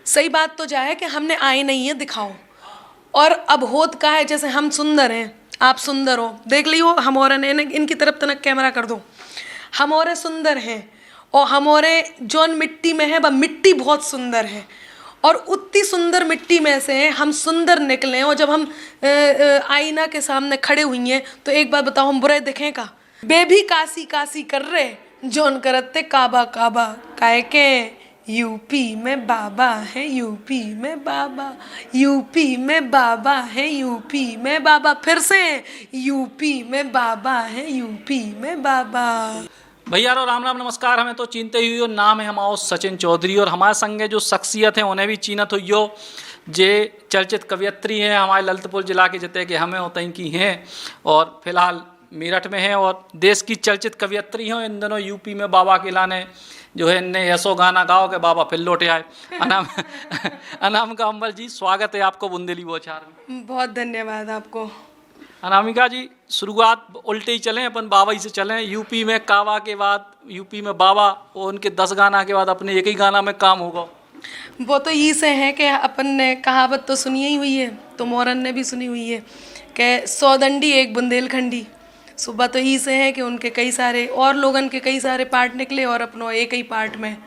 सही बात तो जा है कि हमने आए नहीं है दिखाओ। और अब होत का है, जैसे हम सुंदर हैं, आप सुंदर हो, देख लियो हम और इनकी तरफ तनक कैमरा कर दो। हम और सुंदर हैं और हम और जौन मिट्टी में है वह मिट्टी बहुत सुंदर है, और उतनी सुंदर मिट्टी में से हम सुंदर निकले। और जब हम आईना के सामने खड़े हुई हैं तो एक बात बताओ, हम बुरे दिखें का? बेबी कासी कासी कर रहे जौन करते काबा काबा, काहे के यूपी में बाबा है, यूपी में बाबा, यूपी में बाबा है, यूपी में बाबा, फिर से यूपी में बाबा है, यूपी में बाबा। भैया रो राम राम नमस्कार। हमें तो चीनते ही हो, नाम है हमारा सचिन चौधरी, और हमारे संगे जो शख्सियत हैं उन्हें भी चीनत हुई हो। जे चर्चित कवियत्री हैं हमारे ललितपुर जिला के, जितने कि हमें होते की हैं और फिलहाल मेरठ में हैं, और देश की चर्चित कवियत्री हैं। इन दिनों यूपी में बाबा के लाने जो है इनने ऐसो गाना गाओ कि बाबा फिर लौटे आए। अनामिका अंबल जी, स्वागत है आपको बुंदेली बौछार में। बहुत धन्यवाद आपको। अनामिका जी, शुरुआत उल्टे ही चलें, अपन बाबा ही से चलें। यूपी में काबा के बाद यूपी में बाबा, और उनके 10 गाना के बाद अपने एक ही गाना में काम होगा। वो तो ये से है कि अपन ने कहावत तो सुनी ही हुई है, तो मोरन ने भी सुनी हुई है कि 100 दंडी एक बुंदेलखंडी। सुबह तो ही से है कि उनके कई सारे और लोगन के कई सारे पार्ट निकले और अपनों एक ही पार्ट में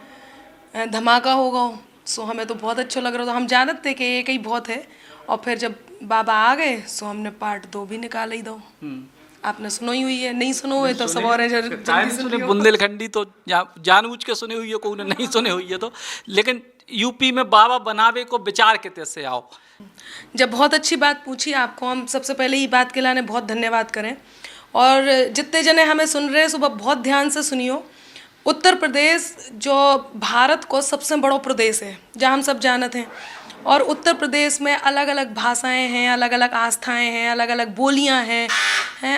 धमाका होगा। सो हमें तो बहुत अच्छा लग रहा था, हम जानते थे कि एक ही बहुत है। और फिर जब बाबा आ गए सो हमने पार्ट 2 भी निकाल ही दो। आपने सुनो ही हुई है, नहीं सुनो हुए तो सब और सुने। बुंदेलखंडी तो जानबूझ के सुनी हुई है, कोई नहीं सुने हुई है तो। लेकिन यूपी में बाबा बनावे को विचार कितने से आओ? जब बहुत अच्छी बात पूछी आपको, हम सबसे पहले ही बात के लाने बहुत धन्यवाद करें। और जितने जने हमें सुन रहे हैं सुबह बहुत ध्यान से सुनियो। उत्तर प्रदेश जो भारत को सबसे बड़ा प्रदेश है, जहाँ हम सब जानते हैं, और उत्तर प्रदेश में अलग अलग भाषाएं हैं, अलग अलग आस्थाएं हैं, अलग अलग बोलियां हैं,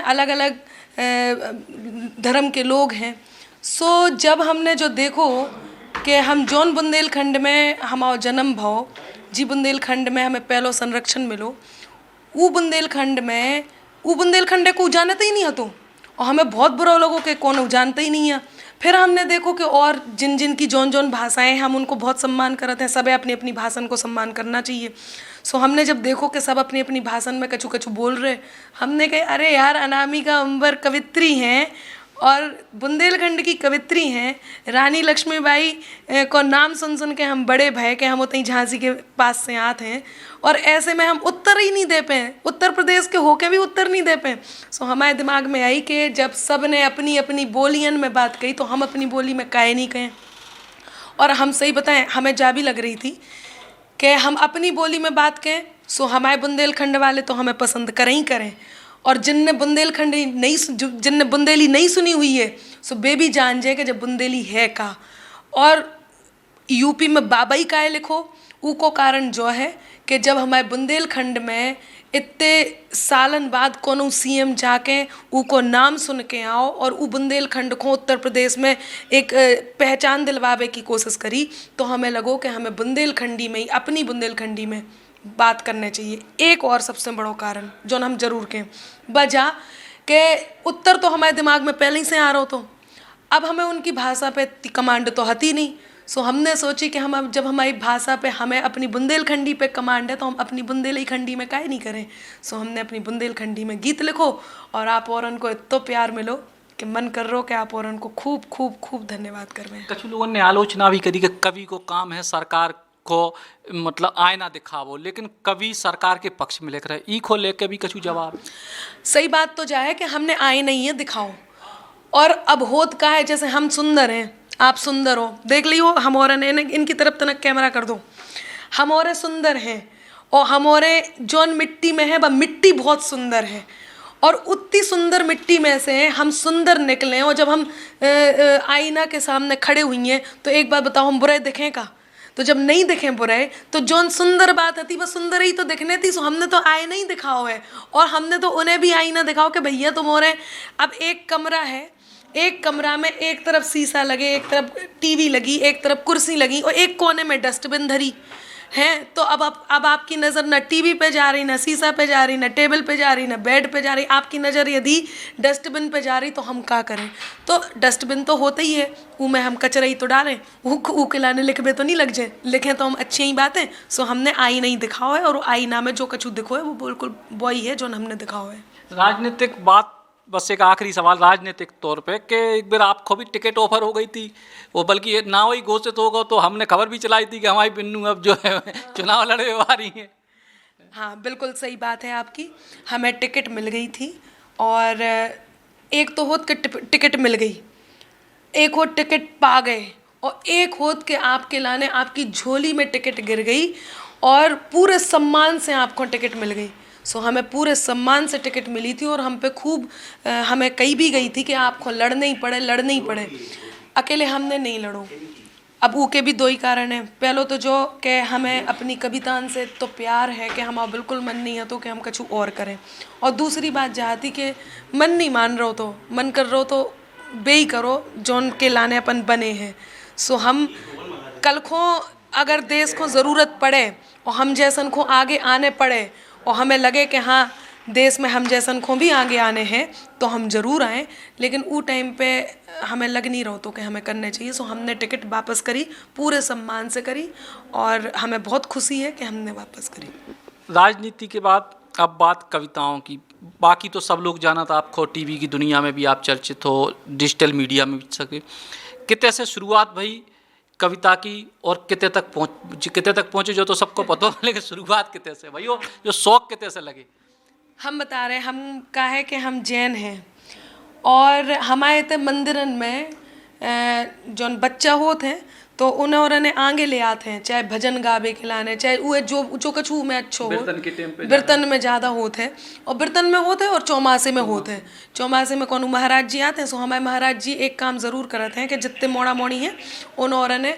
अलग अलग धर्म के लोग हैं। सो जब हमने जो देखो कि हम जौन बुंदेलखंड में हमारा जन्म भाव, जी बुंदेलखंड में हमें पहलो संरक्षण मिलो, वो बुंदेलखंड को जानते ही नहीं हतो, और हमें बहुत बुरा लोगों के कौन जानते ही नहीं है। फिर हमने देखो कि और जिन जिन की जौन जौन भाषाएं, हम उनको बहुत सम्मान करते हैं। सब अपनी अपनी भाषा को सम्मान करना चाहिए। सो हमने जब देखो कि सब अपनी अपनी भाषा में कछु कछु बोल रहे, हमने कहा अरे यार, अनामिका अंबर कवित्री हैं और बुंदेलखंड की कवित्री हैं। रानी लक्ष्मीबाई को नाम सुन सुन के हम बड़े भय के हम उतनी झांसी के पास से आते हैं, और ऐसे में हम उत्तर ही नहीं दे पाए, उत्तर प्रदेश के होके भी उत्तर नहीं दे पाए। सो हमारे दिमाग में आई कि जब सब ने अपनी अपनी बोलियन में बात कही तो हम अपनी बोली में काहे नहीं कहें। और हम सही बताएं, हमें जा भी लग रही थी कि हम अपनी बोली में बात कहें। सो हमारे बुंदेलखंड वाले तो हमें पसंद करें ही करें, और जिनने बुंदेली नहीं सुनी हुई है सो बेबी जान जाए कि जब बुंदेली है का। और यूपी में बाबा ही काहे लिखो, ऊ को कारण जो है कि जब हमारे बुंदेलखंड में इतने सालन बाद कोनो सीएम जाके ऊ को नाम सुन के आओ और ऊ बुंदेलखंड को उत्तर प्रदेश में एक पहचान दिलवावे की कोशिश करी, तो हमें लगो कि हमें बुंदेलखंडी में ही, अपनी बुंदेलखंडी में बात करने चाहिए। एक और सबसे बड़ा कारण जो हम जरूर कहें बजा के उत्तर तो हमारे दिमाग में पहले ही से आ रहा, तो अब हमें उनकी भाषा पे कमांड तो हती नहीं। सो हमने सोची कि हम अब जब हमारी भाषा पे हमें अपनी बुंदेलखंडी पे कमांड है तो हम अपनी बुंदेलखंडी में काहे नहीं करें। सो हमने अपनी बुंदेलखंडी में गीत लिखो और आप और उनको इतना प्यार मिलो कि मन कर रहा हो कि आप और उनको खूब खूब खूब धन्यवाद करवें। कुछ लोगों ने आलोचना भी करी कि कवि को काम है सरकार को मतलब आईना दिखावो, लेकिन कवि सरकार के पक्ष में लेकर ई को लेकर भी कछु जवाब? सही बात तो जा है कि हमने आए नहीं है दिखाओ। और अब होत का है, जैसे हम सुंदर हैं, आप सुंदर हो, देख लियो हम और इनकी तरफ तनक कैमरा कर दो। हम और सुंदर हैं और हम और जौन मिट्टी में है वह मिट्टी बहुत सुंदर है, और उतनी सुंदर मिट्टी में से हम सुंदर निकले। और जब हम आईना के सामने खड़े हुई हैं तो एक बात बताओ, हम बुरे दिखें का? तो जब नहीं दिखें बुरे तो जौन सुंदर बात थी वह सुंदर ही तो दिखने थी। सो हमने तो आए नहीं दिखाओ है, और हमने तो उन्हें भी आईना दिखाओ कि भैया तुम और अब एक कमरा है, एक कमरा में एक तरफ शीशा लगे, एक तरफ टीवी लगी, एक तरफ कुर्सी लगी और एक कोने में डस्टबिन धरी। हैं, तो अब आपकी नज़र ना टीवी पे जा रही, ना शीशा पे जा रही, ना टेबल पे जा रही, ना बेड पे जा रही, आपकी नज़र यदि डस्टबिन पे जा रही, तो हम क्या करें? तो डस्टबिन तो होता ही है, वो में हम कचरा ही तो डालें, वो के लाने लिखबे तो नहीं लग जाए, लिखें तो हम अच्छी ही बातें। सो हमने आई नहीं दिखाओ है, और आईना में जो कछु दिखो है वो बिल्कुल वही है जो हमने दिखाओ है। राजनीतिक बात, बस एक आखिरी सवाल राजनीतिक तौर पे कि एक बार आपको भी टिकट ऑफर हो गई थी, वो बल्कि ना ही घोषित होगा, तो हमने खबर भी चलाई थी कि हमारी बिन्नू अब जो है चुनाव लड़ने आ रही हैं। हाँ, बिल्कुल सही बात है आपकी, हमें टिकट मिल गई थी, और एक तो होत के टिकट मिल गई, एक होत टिकट पा गए, और एक होत के आपके लाने आपकी झोली में टिकट गिर गई, और पूरे सम्मान से आपको टिकट मिल गई। सो हमें पूरे सम्मान से टिकट मिली थी, और हम पे खूब हमें कही भी गई थी कि आपको लड़ने ही पड़े। अकेले हमने नहीं लड़ो। अब ऊके भी दो ही कारण है, पहलो तो जो कि हमें अपनी कवितान से तो प्यार है कि हमारा बिल्कुल मन नहीं है तो कि हम कछु और करें, और दूसरी बात जहाँ थी कि मन नहीं मान रहो तो मन कर रहो तो बेई करो जौन के लाने अपन बने हैं। सो हम कल को अगर देश को ज़रूरत पड़े और हम जैसन को आगे आने पड़े, और हमें लगे कि हाँ देश में हम जैसन को भी आगे आने हैं, तो हम ज़रूर आएँ, लेकिन वो टाइम पे हमें लग नहीं रहा तो कि हमें करने चाहिए। सो हमने टिकट वापस करी, पूरे सम्मान से करी, और हमें बहुत खुशी है कि हमने वापस करी। राजनीति के बाद अब बात कविताओं की। बाकी तो सब लोग जाना था आपको, टीवी की दुनिया में भी आप चर्चित हो, डिजिटल मीडिया में भी सके, कितने से शुरुआत भई कविता की, और कितने तक पहुँचे जो तो सबको पता हो, लेकिन शुरुआत कितने से भई, जो शौक कितने से लगे? हम बता रहे, हम का है कि हम जैन हैं, और हमारे ते मंदिरन में जौन बच्चा होते हैं तो उन्हें और ने आगे ले आते हैं, चाहे भजन गावे खिलाने, चाहे वो जो कछु में अच्छो हो, बिरतन में ज़्यादा होते हैं, और बिरतन में होते हैं और चौमासे में होते हैं। चौमासे में कौन महाराज जी आते हैं, सो हमारे महाराज जी एक काम ज़रूर करते हैं कि जितने मोड़ा मोड़ी हैं उन और ने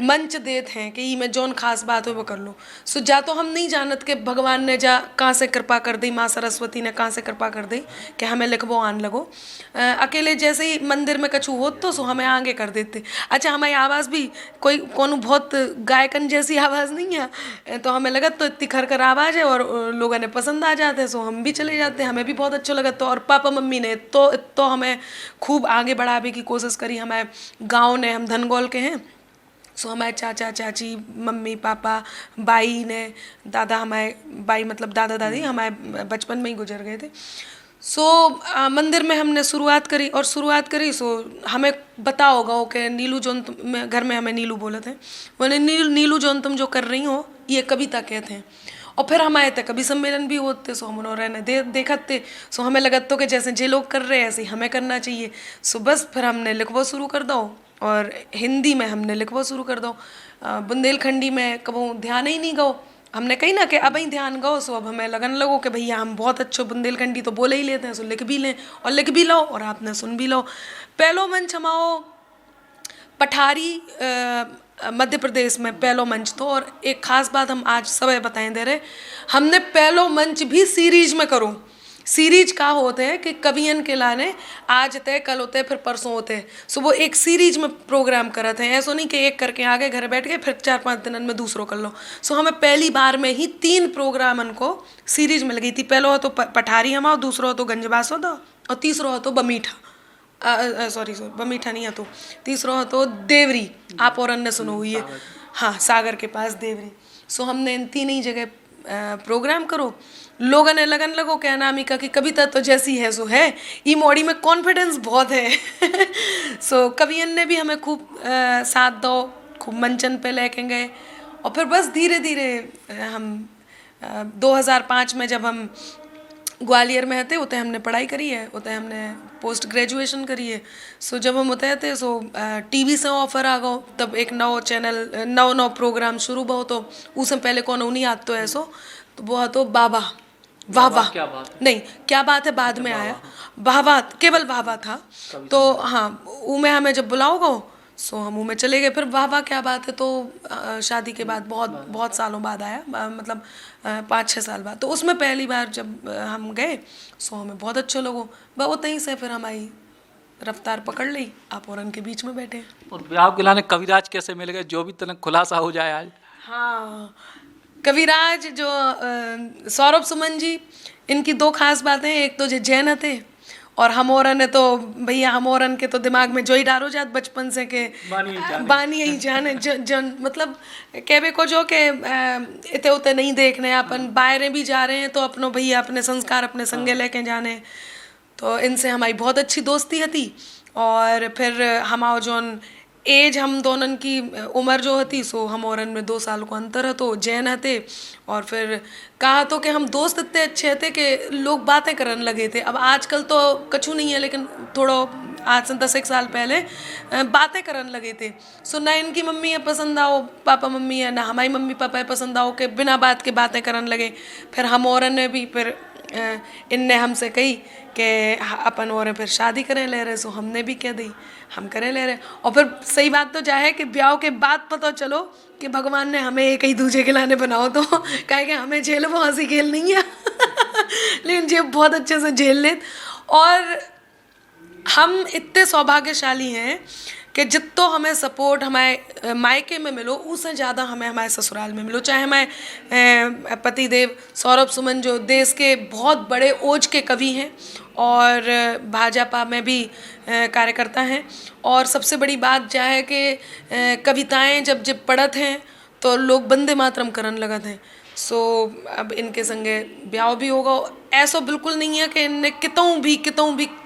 मंच देते हैं कि ई में जौन खास बात हो वो कर लो। सो जा तो हम नहीं जानत कि भगवान ने जा कहाँ से कृपा कर दी, माँ सरस्वती ने कहाँ से कृपा कर दी कि हमें लिखबो आन लगो। अकेले जैसे ही मंदिर में कछु होत तो सो हमें आगे कर देते। अच्छा, हमारी आवाज़ भी कोई कौन बहुत गायकन जैसी आवाज़ नहीं है, तो हमें लगा तो इतनी खरखर आवाज़ है और लोगों ने पसंद आ जाते हैं, सो हम भी चले जाते हैं, हमें भी बहुत अच्छा लगा। तो और पापा मम्मी ने तो हमें खूब आगे बढ़ाने की कोशिश करी। हमारे गाँव ने, हम धनगौल के हैं, सो हमारे चाचा चाची, मम्मी पापा, बाई ने, दादा, हमारे बाई मतलब दादा दादी हमारे बचपन में ही गुजर गए थे। सो मंदिर में हमने शुरुआत करी। सो हमें बताओ होगा कि नीलू जोन घर में हमें नीलू बोले थे, बोले नीलू जोन तुम जो कर रही हो ये कविता कहते हैं। और फिर हमारे तक कवि सम्मेलन भी होते, सो हम उन्होंने देखत थे। सो हमें लगत तो कि जैसे जे लोग कर रहे हैं ऐसे ही हमें करना चाहिए। सो बस फिर हमने लिखवा शुरू कर दो, और हिंदी में हमने लिखवा शुरू कर दो। बुंदेलखंडी में कबो ध्यान ही नहीं गो, हमने कही ना कि अब ही ध्यान गो। सो अब हमें लगन लगो कि भैया हम बहुत अच्छे बुंदेलखंडी तो बोले ही लेते हैं, सो लिख भी लें और लिख भी लो और आपने सुन भी लो। पहलो मंच हमाओ पठारी मध्य प्रदेश में पहलो मंच तो, और एक खास बात हम आज सब बताएं दे रहे, हमने पहलो मंच भी सीरीज में करो। सीरीज का होते हैं कि कवियन के लाने आज तय कल होते हैं फिर परसों होते हैं। सो वो एक सीरीज में प्रोग्राम करते हैं, ऐसा नहीं कि एक करके आ गए घर बैठ गए फिर 4-5 दिन में दूसरों कर लो। सो हमें पहली बार में ही 3 प्रोग्राम को सीरीज मिल गई थी। पहलो हो तो पठारी हमाओ, दूसरो हो तो गंजबास होता, और तीसरो हो तो बमीठा, सॉरी बमीठा नहीं है, तो तीसरा हो तो देवरी, आप और अन्य सुनो हुई है, हाँ सागर के पास देवरी। सो हमने इन 3 ही जगह प्रोग्राम करो। लोगों ने लगन लगो कि अनामिका की कविता तो जैसी है सो है, ई मोड़ी में कॉन्फिडेंस बहुत है। सो कवियन ने भी हमें खूब साथ दो, खूब मंचन पे लेके गए, और फिर बस धीरे धीरे हम 2005 में जब हम ग्वालियर में थे, उतने हमने पढ़ाई करी है, उतने हमने पोस्ट ग्रेजुएशन करी है। सो जब हम उतने थे सो टीवी से ऑफर आ गो, तब एक नौ चैनल नौ प्रोग्राम शुरू बहु, तो उससे पहले कौन नहीं आते तो ऐसो, तो वो तो बाबा वाह वाह नहीं क्या बात है बाद में आया, वाह वाह केवल वाह वाह था। तो हाँ ऊ में हमें जब बुलाओगे सो हम मुँह में चले गए। फिर वाह वाह क्या बात है तो शादी के बाद बहुत सालों बाद आया, मतलब 5-6 साल बाद। तो उसमें पहली बार जब हम गए सो हमें बहुत अच्छे लोगों, वह तहीं से फिर हमारी रफ्तार पकड़ ली, आप और उनके बीच में बैठे। और ब्याह के लाने कविराज कैसे मिल गए, जो भी तनक खुलासा हो जाए आज। हाँ, कविराज जो सौरभ सुमन जी, इनकी दो खास बातें हैं। एक तो जे जैन थे और हमोरन है, तो भैया हमोरन के तो दिमाग में जो ही डालो जात बचपन से के बानी ही जाने जन मतलब कहबे को जो के इते उते नहीं देखने, अपन बाहर भी जा रहे हैं तो अपनो भैया अपने संस्कार अपने संगे लेके जाने। तो इनसे हमारी बहुत अच्छी दोस्ती थी। और फिर हमारो जोन एज हम दोनों की उम्र जो होती, सो हम औरन में 2 साल को अंतर है, तो जैन थे। और फिर कहा तो कि हम दोस्त इतने अच्छे थे कि लोग बातें करने लगे थे। अब आजकल तो कछु नहीं है, लेकिन थोड़ा आज से 10 एक साल पहले बातें करने लगे थे। सो ना इनकी मम्मी है पसंद आओ पापा मम्मी है, ना हमारी मम्मी पापा है पसंद आओ, के बिना बात के बातें करने लगे। फिर हम औरन ने भी फिर इनने हमसे कही कि अपन और फिर शादी करें ले रहे, सो हमने भी कह दी हम करें ले रहे। और फिर सही बात तो जाए कि ब्याह के बाद पता चलो कि भगवान ने हमें एक ही दूजे के लाने बनाओ, तो कहे कि हमें झेल वो हंसी खेल नहीं है लेकिन जे बहुत अच्छे से झेल ले। और हम इतने सौभाग्यशाली हैं कि जितो हमें सपोर्ट हमारे मायके में मिलो, उससे ज़्यादा हमें हमारे ससुराल में मिलो। चाहे हमारे पतिदेव सौरभ सुमन जो देश के बहुत बड़े ओज के कवि हैं और भाजपा में भी कार्यकर्ता हैं। और सबसे बड़ी बात क्या है कि कविताएं जब जब पढ़त हैं तो लोग वंदे मातरम करन लगत हैं। सो अब इनके संगे ब्याह भी होगा। ऐसा बिल्कुल नहीं है कि इनने कितों भी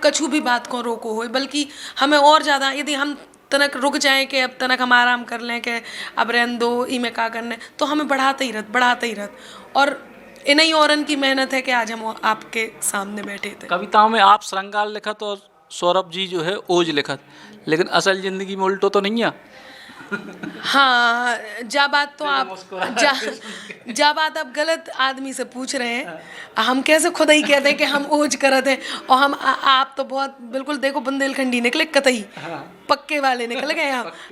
कछु भी बात को रोको हो, बल्कि हमें और ज़्यादा, यदि हम तनक रुक जाएं कि अब तनक हम आराम कर लें कि अब रहन दो ई में का करने, तो हमें बढ़ाते ही रहत। और इन्हीं औरन की मेहनत है कि आज हम आपके सामने बैठे थे। कविताओं में आप श्रृंगार लिखत और सौरभ जी जो है ओज लिखत, लेकिन असल जिंदगी में उल्टो तो नहीं है। हाँ, जा बात तो आप जा बात आप गलत आदमी से पूछ रहे हैं। हम कैसे खुद ही कहते हैं कि हम ओज करते हैं, और हम आप तो बहुत बिल्कुल देखो बुंदेलखंडी निकले कतई पक्के वाले निकल गए।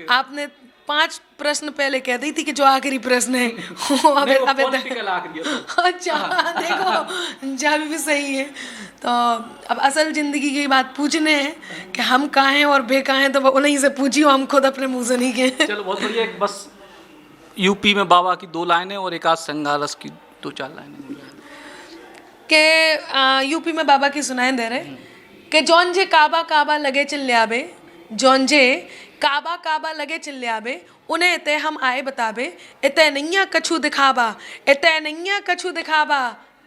आपने 5 प्रश्न पहले कह दी थी कि जो आखिरी प्रश्न है अच्छा देखो जा भी सही है। तो अब असल जिंदगी की बात पूछने हैं कि हम कहाँ हैं और बे कहाँ हैं, तो उन्हीं से पूछियो, हम खुद अपने मुंह से नहीं कहें। चलो बहुत बढ़िया। बस यूपी में बाबा की 2 लाइनें और एक आध संगारस की 2-4 लाइनें के यूपी में बाबा की सुनाई दे रहे कि जौन जे काबा काबा लगे चिल्ले आबे, जौन जे काबा काबा लगे चिल्ले आबे, उन्हें इते हम आए बताबे, इते नैया कछु दिखाबा, इते नैया कछु दिखाबा,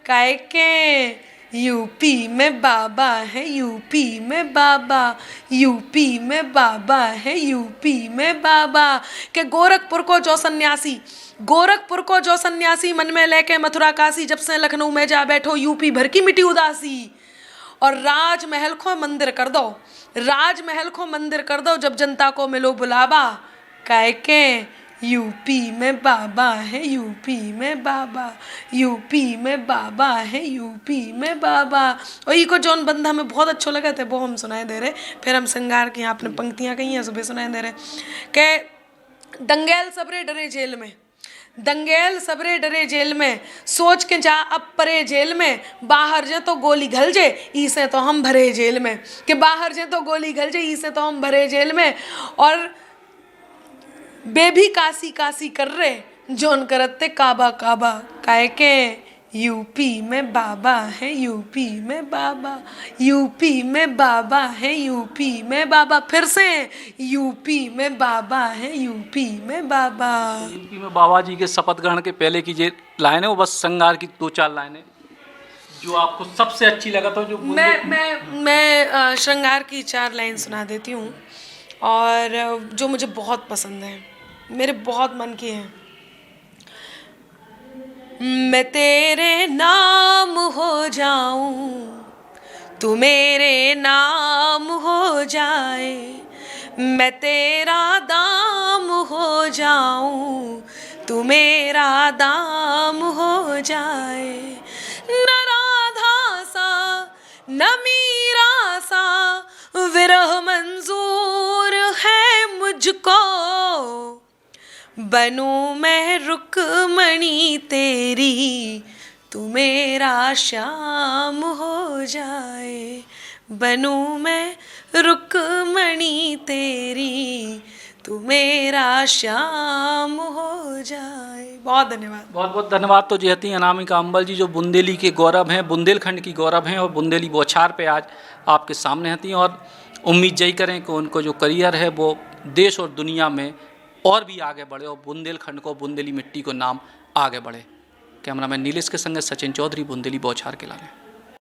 काहे के यूपी में बाबा है, यूपी में बाबा, यूपी में बाबा है, यूपी में बाबा। के गोरखपुर को जो सन्यासी मन में लेके मथुरा काशी, जब से लखनऊ में जा बैठो यूपी भर की मिटी उदासी। और राजमहल को मंदिर कर दो जब जनता को मिलो बुलावा, काहे के यूपी में बाबा है, यूपी में बाबा, यूपी में बाबा है, यूपी में बाबा। और ये को जौन बंदा हमें बहुत अच्छा लगा था वो हम सुनाए दे रहे। फिर हम श्रृंगार की आपने पंक्तियाँ कही हैं सुबह सुनाए दे रहे के दंगेल सबरे डरे जेल में, सोच के जा अब परे जेल में, बाहर जे तो गोली घल जे इसे तो हम भरे जेल में, कि बाहर जे तो गोली घल जे इसे तो हम भरे जेल में। और बेबी कासी कासी कर रहे जोन करते काबा काबा, काहे के यूपी में बाबा है, यूपी में बाबा, यूपी में बाबा है, यूपी में बाबा। फिर से यूपी में बाबा है, यूपी में बाबा। यूपी में बाबा जी के शपथ ग्रहण के पहले की जो लाइन है वो बस श्रृंगार की 2-4 लाइनें जो आपको सबसे अच्छी लगा था। जो मैं श्रृंगार की 4 लाइन सुना देती हूँ और जो मुझे बहुत पसंद है, मेरे बहुत मन की है। मैं तेरे नाम हो जाऊं, तू मेरे नाम हो जाए, मैं तेरा दाम हो जाऊं, तू मेरा दाम हो जाए। न राधा सा न मीरा सा विरह मंजूर है मुझको, बनूं मैं रुक्मणी तेरी, तू मेरा श्याम हो जाए, बनूं मैं रुक्मणी तेरी, तू मेरा श्याम हो जाए। बहुत धन्यवाद। बहुत बहुत धन्यवाद। तो जी थी अनामिका अंबल जी, जो बुंदेली के गौरव हैं, बुंदेलखंड की गौरव हैं और बुंदेली बौछार पे आज आपके सामने हती। और उम्मीद यही करें कि उनको जो करियर है वो देश और दुनिया में और भी आगे बढ़े और बुंदेलखंड को, बुंदेली मिट्टी को नाम आगे बढ़े। कैमरामैन नीलेश के संग सचिन चौधरी, बुंदेली बौछार के लाने।